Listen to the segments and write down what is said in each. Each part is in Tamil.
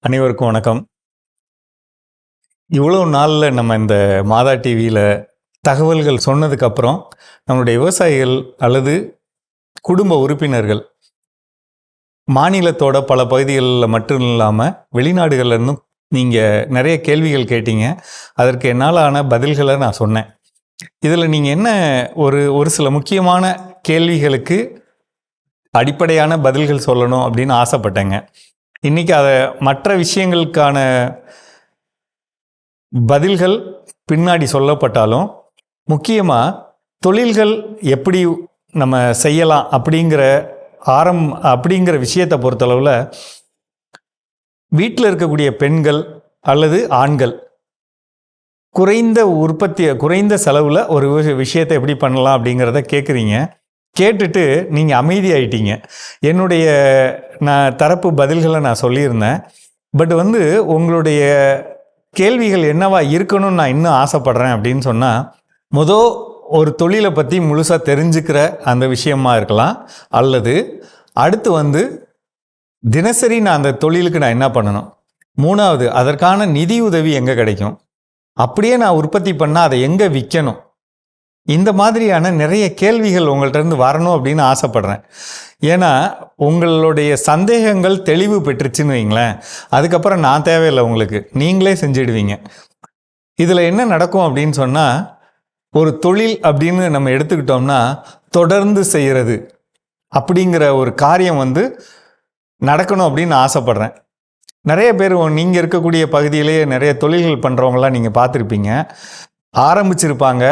அனைவருக்கும் வணக்கம். இவ்வளோ நாளில் நம்ம இந்த மாதா டிவியில் தகவல்கள் சொன்னதுக்கப்புறம் நம்மளுடைய விவசாயிகள் அல்லது குடும்ப உறுப்பினர்கள் மாநிலத்தோட பல பகுதிகளில் மட்டும் இல்லாமல் வெளிநாடுகள்லேருந்தும் நீங்கள் நிறைய கேள்விகள் கேட்டீங்க. அதற்கு என்னால் ஆன பதில்களை நான் சொன்னேன். இதில் நீங்கள் என்ன ஒரு சில முக்கியமான கேள்விகளுக்கு அடிப்படையான பதில்கள் சொல்லணும் அப்படின்னு ஆசைப்பட்டேங்க. இன்றைக்கி அதை மற்ற விஷயங்களுக்கான பதில்கள் பின்னாடி சொல்லப்பட்டாலும் முக்கியமாக தொழில்கள் எப்படி நம்ம செய்யலாம் அப்படிங்கிற விஷயத்தை பொறுத்தளவில் வீட்டில் இருக்கக்கூடிய பெண்கள் அல்லது ஆண்கள் குறைந்த செலவில் ஒரு விஷயத்தை எப்படி பண்ணலாம் அப்படிங்கிறத கேட்குறீங்க. கேட்டுட்டு நீங்கள் அமைதியாயிட்டீங்க. என்னுடைய தரப்பு பதில்களை நான் சொல்லியிருந்தேன். பட் உங்களுடைய கேள்விகள் என்னவா இருக்கணும்னு நான் இன்னும் ஆசைப்படுறேன் அப்படின்னு சொன்னால், ஒரு தொழிலை பற்றி முழுசாக தெரிஞ்சுக்கிற அந்த விஷயமா இருக்கலாம். அல்லது அடுத்து தினசரி நான் அந்த தொழிலுக்கு நான் என்ன பண்ணணும், 3வது அதற்கான நிதி உதவி எங்கே கிடைக்கும், அப்படியே நான் உற்பத்தி பண்ணால் அதை எங்கே விற்கணும், இந்த மாதிரியான நிறைய கேள்விகள் உங்கள்கிட்ட வரணும் அப்படின்னு ஆசைப்படுறேன். ஏன்னா உங்களுடைய சந்தேகங்கள் தெளிவு பெற்றுச்சுன்னு வைங்களேன், அதுக்கப்புறம் நான் தேவையில்லை, உங்களுக்கு நீங்களே செஞ்சிடுவீங்க. இதில் என்ன நடக்கும் அப்படின்னு சொன்னால், ஒரு தொழில் அப்படின்னு நம்ம எடுத்துக்கிட்டோம்னா தொடர்ந்து செய்கிறது அப்படிங்கிற ஒரு காரியம் நடக்கணும் அப்படின்னு ஆசைப்படுறேன். நிறைய பேர் நீங்கள் இருக்கக்கூடிய பகுதியிலேயே நிறைய தொழில்கள் பண்ணுறவங்களாம் நீங்கள் பார்த்துருப்பீங்க. ஆரம்பிச்சிருப்பாங்க,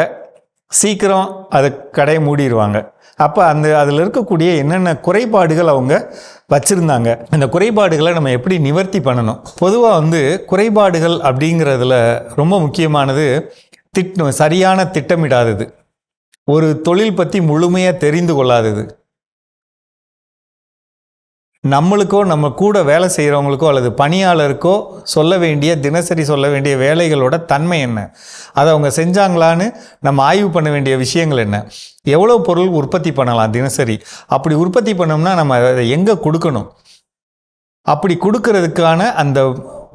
சீக்கிரம் அதை கடையை மூடிடுவாங்க. அப்போ அதில் இருக்கக்கூடிய என்னென்ன குறைபாடுகள் அவங்க வச்சுருந்தாங்க, அந்த குறைபாடுகளை நம்ம எப்படி நிவர்த்தி பண்ணணும். பொதுவாக குறைபாடுகள் அப்படிங்கிறதுல ரொம்ப முக்கியமானது சரியான திட்டமிடாதது, ஒரு தொழில் பற்றி முழுமையாக தெரிந்து கொள்ளாதது, நம்மளுக்கோ நம்ம கூட வேலை செய்கிறவங்களுக்கோ அல்லது பணியாளருக்கோ தினசரி சொல்ல வேண்டிய வேலைகளோட தன்மை என்ன, அதை அவங்க செஞ்சாங்களான்னு நம்ம ஆய்வு பண்ண வேண்டிய விஷயங்கள் என்ன, எவ்வளோ பொருள் உற்பத்தி பண்ணலாம் தினசரி, அப்படி உற்பத்தி பண்ணோம்னா நம்ம அதை எங்கே கொடுக்கணும், அப்படி கொடுக்கறதுக்கான அந்த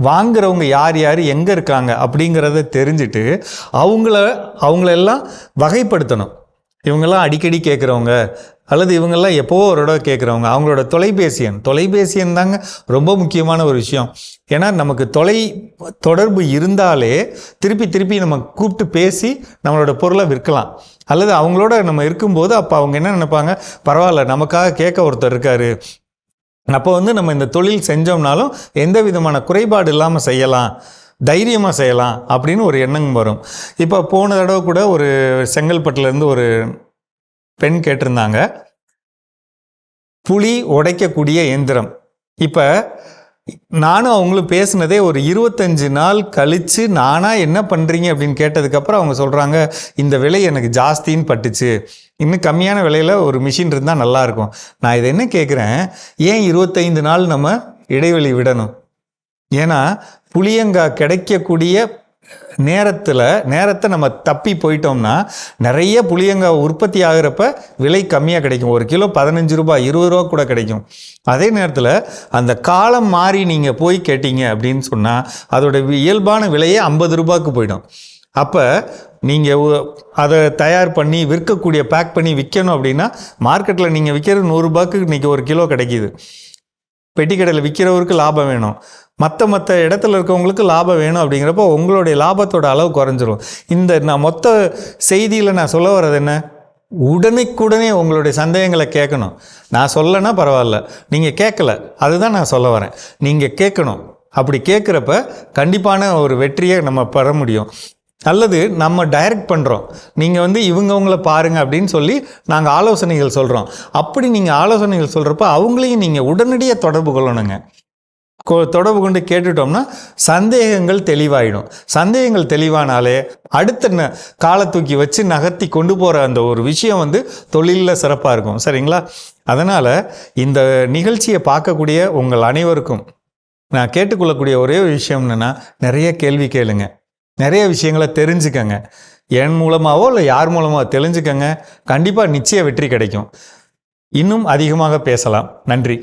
வாங்குறவங்க யார் யார் எங்கே இருக்காங்க அப்படிங்கிறத தெரிஞ்சுட்டு அவங்களெல்லாம் வகைப்படுத்தணும். இவங்கெல்லாம் அடிக்கடி கேட்குறவங்க அல்லது இவங்கெல்லாம் எப்போவோ ஒரு தடவை கேட்குறவங்க, அவங்களோட தொலைபேசி எண் தாங்க ரொம்ப முக்கியமான ஒரு விஷயம். ஏன்னா நமக்கு தொடர்பு இருந்தாலே திருப்பி நம்ம கூப்பிட்டு பேசி நம்மளோட பொருளை விற்கலாம். அல்லது அவங்களோட நம்ம இருக்கும்போது அப்போ அவங்க என்ன நினைப்பாங்க, பரவாயில்ல நமக்காக கேட்க ஒருத்தர் இருக்காரு, அப்போ நம்ம இந்த தொழில் செஞ்சோம்னாலும் எந்த விதமான குறைபாடு இல்லாமல் செய்யலாம், தைரியமாக செய்யலாம் அப்படின்னு ஒரு எண்ணம் வரும். இப்போ போன தடவை கூட ஒரு செங்கல்பட்டுலேருந்து ஒரு பெண் கேட்டிருந்தாங்க, புளி உடைக்கக்கூடிய இயந்திரம். இப்போ நானும் அவங்களும் பேசினதே ஒரு 25 நாள் கழித்து நானாக என்ன பண்ணுறீங்க அப்படின்னு கேட்டதுக்கப்புறம் அவங்க சொல்கிறாங்க, இந்த விலை எனக்கு ஜாஸ்தின்னு பட்டுச்சு, இன்னும் கம்மியான விலையில் ஒரு மிஷின் இருந்தால் நல்லாயிருக்கும். நான் இதை என்ன கேட்குறேன், ஏன் 25 நாள் நம்ம இடைவெளி விடணும்? ஏன்னா புளியங்காய் கிடைக்கக்கூடிய நேரத்தை நம்ம தப்பி போயிட்டோம்னா நிறைய புளியங்காய் உற்பத்தி ஆகிறப்ப விலை கம்மியாக கிடைக்கும். ஒரு கிலோ 15 ரூபாய் 20 ரூபா கூட கிடைக்கும். அதே நேரத்தில் அந்த காலம் மாறி நீங்கள் போய் கேட்டீங்க அப்படின்னு சொன்னால் அதோட இயல்பான விலையே 50 ரூபாய்க்கு போயிடும். அப்போ நீங்கள் அதை தயார் பண்ணி விற்கக்கூடிய பேக் பண்ணி விற்கணும் அப்படின்னா மார்க்கெட்டில் நீங்கள் விற்கிறது 100 ரூபாய்க்கு இன்றைக்கி ஒரு கிலோ கிடைக்கிது. பெட்டி கடையில் விற்கிறவருக்கு லாபம் வேணும், மற்ற இடத்துல இருக்கவங்களுக்கு லாபம் வேணும். அப்படிங்கிறப்போ உங்களுடைய லாபத்தோட அளவு குறைஞ்சிரும். நான் மொத்த செய்தியில் நான் சொல்ல வர்றது என்ன, உடனே உங்களுடைய சந்தேகங்களை கேட்கணும். நான் சொல்லனா பரவாயில்ல, நீங்கள் கேட்கல, அதுதான் நான் சொல்ல வரேன். நீங்கள் கேட்கணும். அப்படி கேட்குறப்ப கண்டிப்பான ஒரு வெற்றியை நம்ம பெற முடியும். அல்லது நம்ம டைரக்ட் பண்ணுறோம், நீங்கள் இவங்கள பாருங்கள் அப்படின்னு சொல்லி நாங்கள் ஆலோசனைகள் சொல்கிறோம். அப்படி நீங்கள் ஆலோசனைகள் சொல்கிறப்ப அவங்களையும் நீங்கள் உடனடியாக தொடர்பு கொள்ளணுங்க. தொடர்பு கொண்டு கேட்டுட்டோம்னா சந்தேகங்கள் தெளிவாயிடும். சந்தேகங்கள் தெளிவானாலே அடுத்த காலை தூக்கி வச்சு நகர்த்தி கொண்டு போகிற அந்த ஒரு விஷயம் தொழிலில் சிறப்பாக இருக்கும். சரிங்களா? அதனால் இந்த நிகழ்ச்சியை பார்க்கக்கூடிய உங்கள் அனைவருக்கும் நான் கேட்டுக்கொள்ளக்கூடிய ஒரே விஷயம் என்னென்னா, நிறைய கேள்வி கேளுங்க, நிறைய விஷயங்களை தெரிஞ்சுக்கங்க. என் மூலமாகவோ இல்லை யார் மூலமாக தெரிஞ்சுக்கங்க. கண்டிப்பாக நிச்சய வெற்றி கிடைக்கும். இன்னும் அதிகமாக பேசலாம். நன்றி.